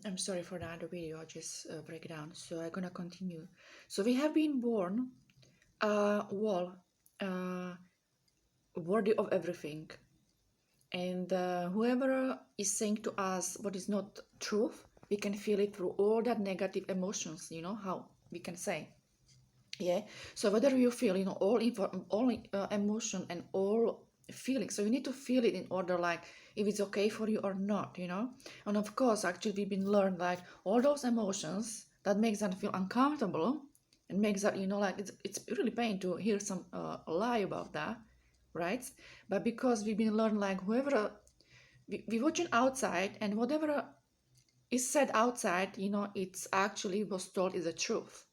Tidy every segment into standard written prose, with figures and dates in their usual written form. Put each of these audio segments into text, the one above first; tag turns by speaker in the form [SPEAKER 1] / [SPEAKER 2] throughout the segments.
[SPEAKER 1] I'm sorry for that. The video just break down. So I'm gonna continue. So we have been born, well, uh, worthy of everything, and whoever is saying to us what is not truth, we can feel it through all that negative emotions. You know how we can say, yeah. So whether you feel, all emotion and all feelings, so you need to feel it in order, like if it's okay for you or not, and of course actually we've been learned like all those emotions that makes them feel uncomfortable and makes that, like it's really pain to hear some lie about that, right? But because we've been learned like whoever we watching outside, and whatever is said outside, it's actually was told is the truth.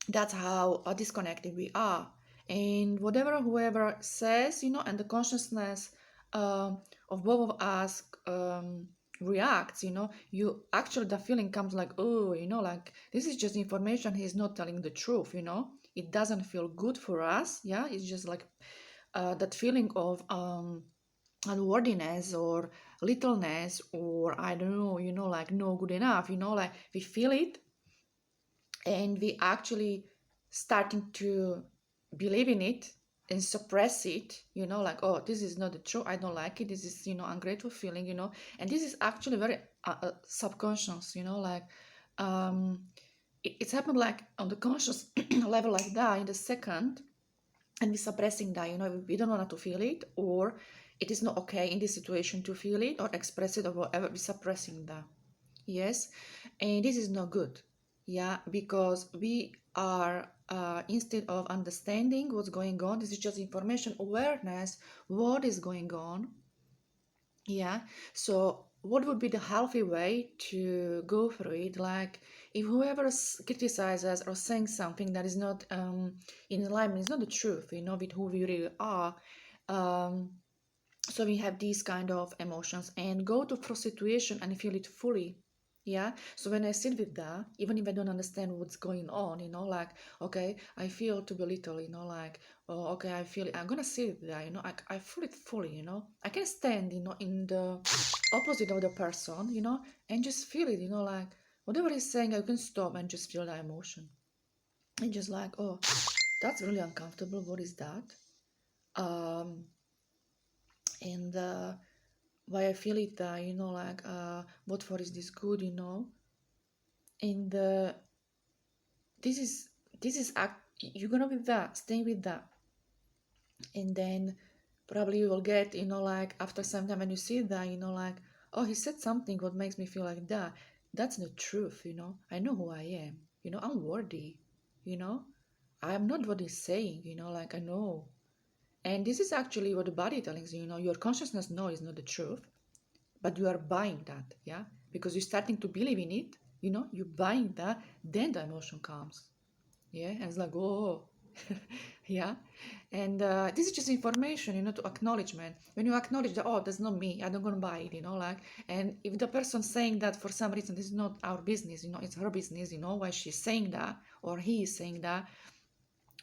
[SPEAKER 1] That's how disconnected we are. And whatever whoever says, and the consciousness of both of us reacts, you actually, the feeling comes like, oh, like this is just information, he's not telling the truth, it doesn't feel good for us. Yeah, it's just like that feeling of unworthiness or littleness, or I don't know, like no good enough, like we feel it, and we actually starting to believe in it and suppress it, like, oh, this is not the truth, I don't like it, this is, ungrateful feeling, and this is actually very subconscious, like um it's happened like on the conscious level like that in the second, and we're suppressing that, we don't want to feel it, or it is not okay in this situation to feel it or express it or whatever, we're suppressing that. Yes, and this is not good. Yeah, because we are, instead of understanding what's going on, this is just information awareness, what is going on. Yeah, so what would be the healthy way to go through it? Like, if whoever criticizes or saying something that is not in alignment, is not the truth, with who we really are. Um, so we have these kind of emotions and go to for situation and feel it fully. Yeah, so when I sit with that, even if I don't understand what's going on, like, okay, I feel to be little, like, oh, okay, I feel it, I'm gonna sit there, I feel it fully, I can stand, in the opposite of the person, and just feel it, like whatever he's saying, I can stop and just feel the emotion, and just like, oh, that's really uncomfortable, what is that? um and why I feel it, like, what for is this good, and this is you're gonna be that, stay with that, and then probably you will get, like after some time when you see that, like, oh, he said something what makes me feel like that. That's the truth, I know who I am, I'm worthy, you know I'm not what he's saying, like I know. And this is actually what the body telling you, your consciousness knows is not the truth, but you are buying that, yeah, because you're starting to believe in it, you're buying that, then the emotion comes, yeah, and it's like, oh, yeah. And this is just information, to acknowledgement. When you acknowledge that, oh, that's not me, I don't gonna buy it, like, and if the person saying that for some reason, this is not our business, it's her business, why she's saying that or he is saying that.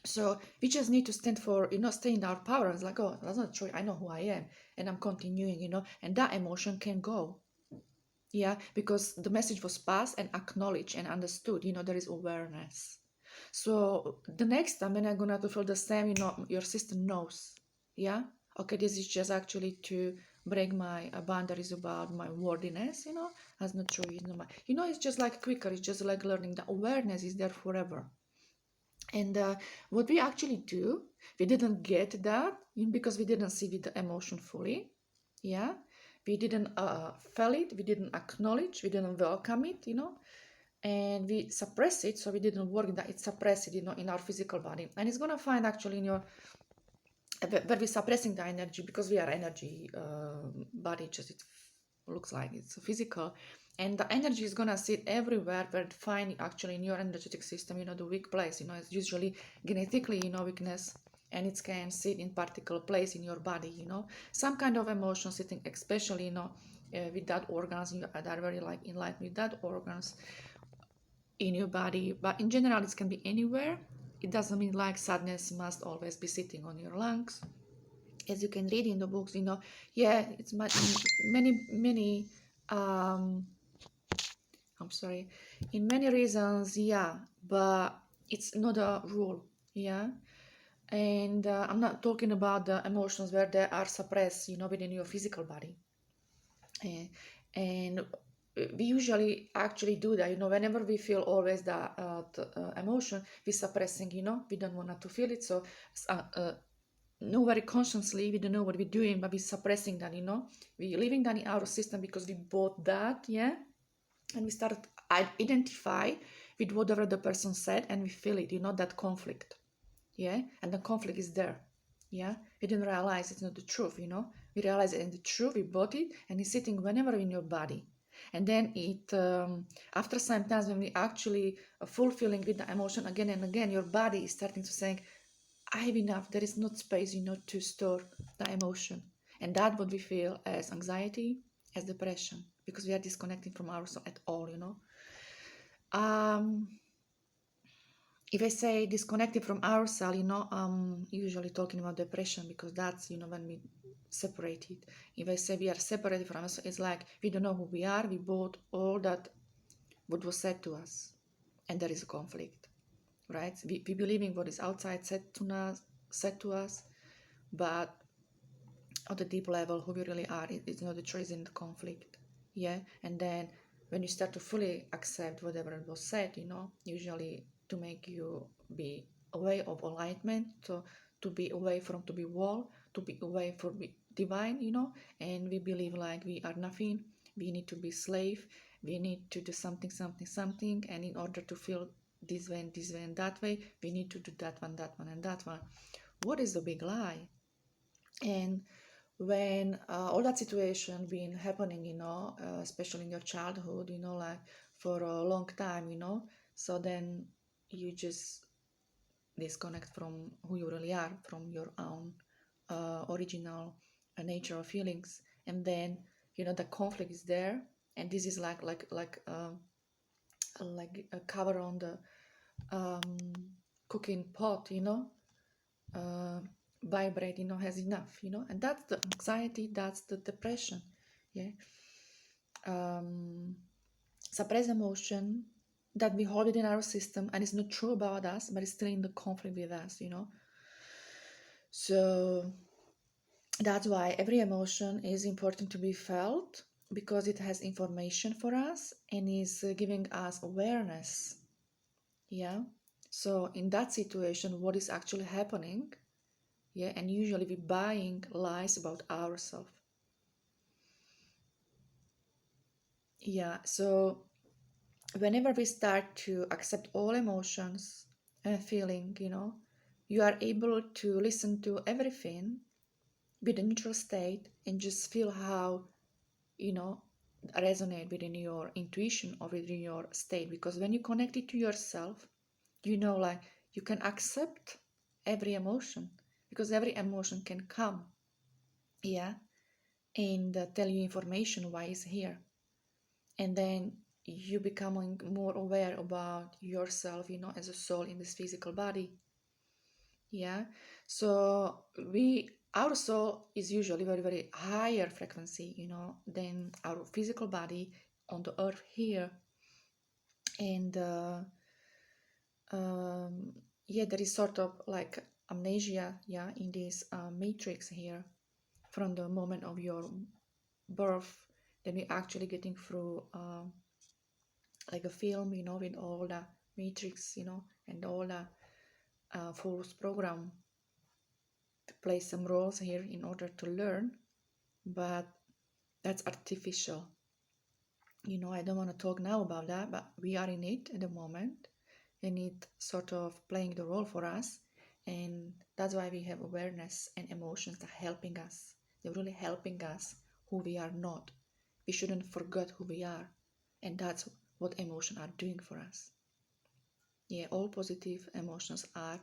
[SPEAKER 1] So we just need to stand for, stay in our power. It's like, oh, that's not true, I know who I am, and I'm continuing, and that emotion can go. Yeah, because the message was passed and acknowledged and understood, there is awareness. So the next time when I'm gonna to feel the same, your system knows. Yeah, okay, this is just actually to break my boundaries about my worthiness, that's not true, it's just like quicker, it's just like learning that awareness is there forever. And what we actually do, we didn't get that because we didn't see with the emotion fully. Yeah, we didn't feel it, we didn't acknowledge, we didn't welcome it, and we suppress it. So we didn't work that, it suppressed it, in our physical body, and it's gonna find actually in your where we're suppressing the energy, because we are energy body, just it looks like it's physical, and the energy is gonna sit everywhere where it find actually in your energetic system, the weak place, it's usually genetically, weakness, and it can sit in particular place in your body, some kind of emotion sitting, especially, with that organs, that are very like in line with that organs in your body. But in general, it can be anywhere. It doesn't mean like sadness must always be sitting on your lungs, as you can read in the books, yeah, it's much, many, many, um, I'm sorry. In many reasons, yeah, but it's not a rule, yeah. And I'm not talking about the emotions where they are suppressed, within your physical body. Eh, and we usually actually do that, whenever we feel always that emotion, we're suppressing, we don't want to feel it. So, no, very consciously, we don't know what we're doing, but we're suppressing that, we're living that in our system because we bought that, yeah. And we start identify with whatever the person said, and we feel it, that conflict, yeah. And the conflict is there, yeah. We didn't realize it's not the truth, we realize it in the truth, we bought it, and it's sitting whenever in your body. And then it after some times, when we actually fulfilling with the emotion again and again, your body is starting to saying, I have enough, there is not space, to store the emotion. And that's what we feel as anxiety, as depression, because we are disconnecting from ourselves at all, um if I say disconnected from ourselves, I'm usually talking about depression, because that's, when we separated. If I say we are separated from us, it's like we don't know who we are. We bought all that what was said to us, and there is a conflict, right? We believe in what is outside said to us, but on the deep level, who we really are, it's not the choice in the conflict, yeah. And then when you start to fully accept whatever was said, usually to make you be away of alignment, to be away from to be wall, to be away from be divine, and we believe like we are nothing, we need to be slave, we need to do something, something, something, and in order to feel this way and this way and that way, we need to do that one and that one. What is the big lie? And when all that situation been happening, especially in your childhood, like for a long time, so then you just disconnect from who you really are, from your own original nature of feelings. And then, the conflict is there, and this is like a cover on the um, cooking pot, uh, vibrate, has enough, and that's the anxiety, that's the depression, yeah. Suppressed emotion that we hold it in our system, and it's not true about us, but it's still in the conflict with us, so that's why every emotion is important to be felt, because it has information for us and is giving us awareness, yeah. So in that situation, what is actually happening, yeah, and usually we're buying lies about ourselves, yeah. So whenever we start to accept all emotions and feeling, you are able to listen to everything with a neutral state and just feel how, you know resonate within your intuition or within your state. Because when you connect it to yourself, like you can accept every emotion, because every emotion can come, yeah, and tell you information why it's here. And then you becoming more aware about yourself, as a soul in this physical body, yeah. So our soul is usually very, very higher frequency, than our physical body on the earth here. And um, yeah, there is sort of like amnesia, yeah, in this matrix here, from the moment of your birth. Then we actually getting through like a film, with all the matrix, and all the force program to play some roles here in order to learn. But that's artificial. I don't want to talk now about that, but we are in it at the moment, and it sort of playing the role for us. And that's why we have awareness and emotions that are helping us. They're really helping us who we are not. We shouldn't forget who we are. And that's what emotions are doing for us. Yeah, all positive emotions are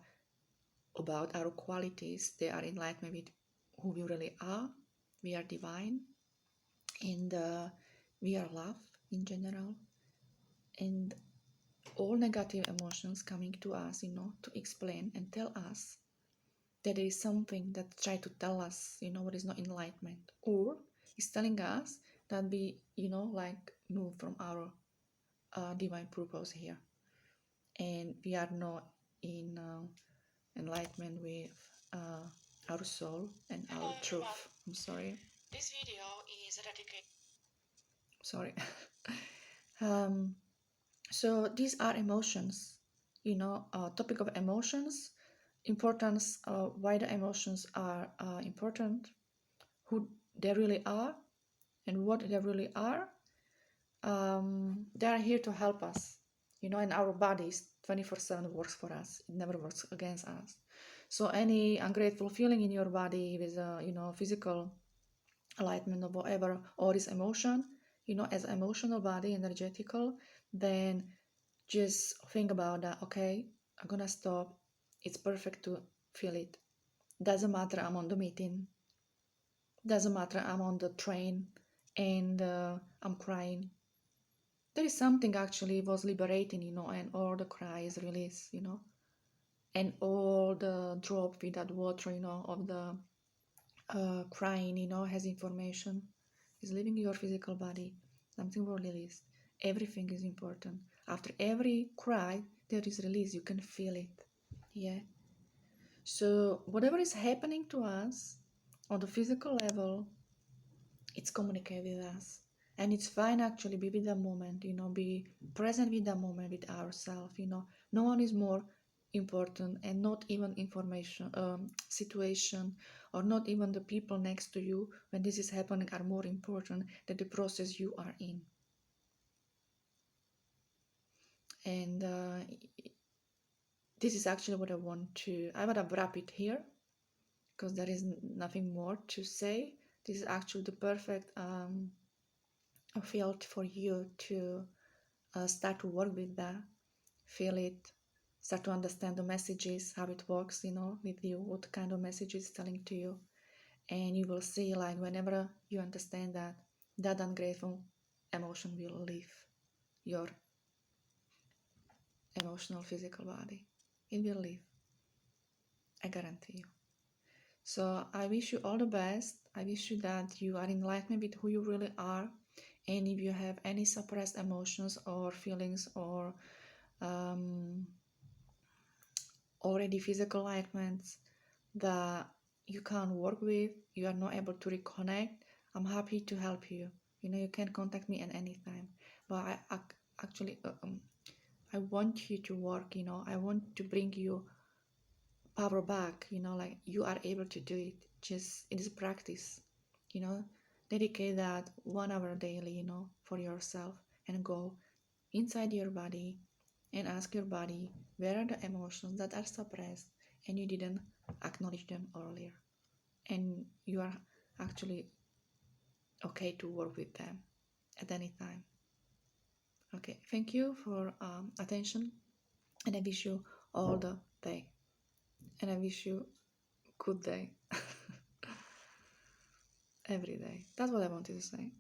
[SPEAKER 1] about our qualities. They are in alignment with who we really are. We are divine, and we are love in general. And all negative emotions coming to us, to explain and tell us that there is something that try to tell us, what is not enlightenment, or is telling us that we, like move from our divine purpose here, and we are not in enlightenment with our soul and our truth. I'm sorry. This video is dedicated. Sorry. um, so these are emotions, topic of emotions, importance, why the emotions are important, who they really are, and what they really are. They are here to help us, and our bodies 24/7 works for us. It never works against us. So any ungrateful feeling in your body with physical alignment or whatever, or is emotion, as emotional body, energetical, then just think about that. Okay, I'm gonna stop. It's perfect to feel it. Doesn't matter I'm on the meeting. Doesn't matter I'm on the train and I'm crying. There is something actually was liberating, and all the cries release, and all the drop with that water, of the crying, has information, is leaving your physical body. Something will release. Everything is important. After every cry, there is release. You can feel it. Yeah. So whatever is happening to us on the physical level, it's communicating with us. And it's fine actually be with the moment, be present with the moment with ourselves, No one is more important, and not even information, situation, or not even the people next to you when this is happening are more important than the process you are in. And this is actually what I want to wrap it here, because there is nothing more to say. This is actually the perfect field for you to start to work with that, feel it, start to understand the messages, how it works, with you, what kind of message is telling to you. And you will see, like, whenever you understand that, that ungrateful emotion will leave your emotional physical body. It will leave. I guarantee you. So I wish you all the best. I wish you that you are enlightened with who you really are. And if you have any suppressed emotions or feelings or already physical alignments that you can't work with, you are not able to reconnect, I'm happy to help you. You can contact me at any time. But I actually, I want you to work, I want to bring you power back, like you are able to do it. Just, it is practice, dedicate that 1 hour daily, for yourself, and go inside your body and ask your body, where are the emotions that are suppressed and you didn't acknowledge them earlier, and you are actually okay to work with them at any time. Okay, thank you for attention, and I wish you all the day, and I wish you good day every day. That's what I wanted to say.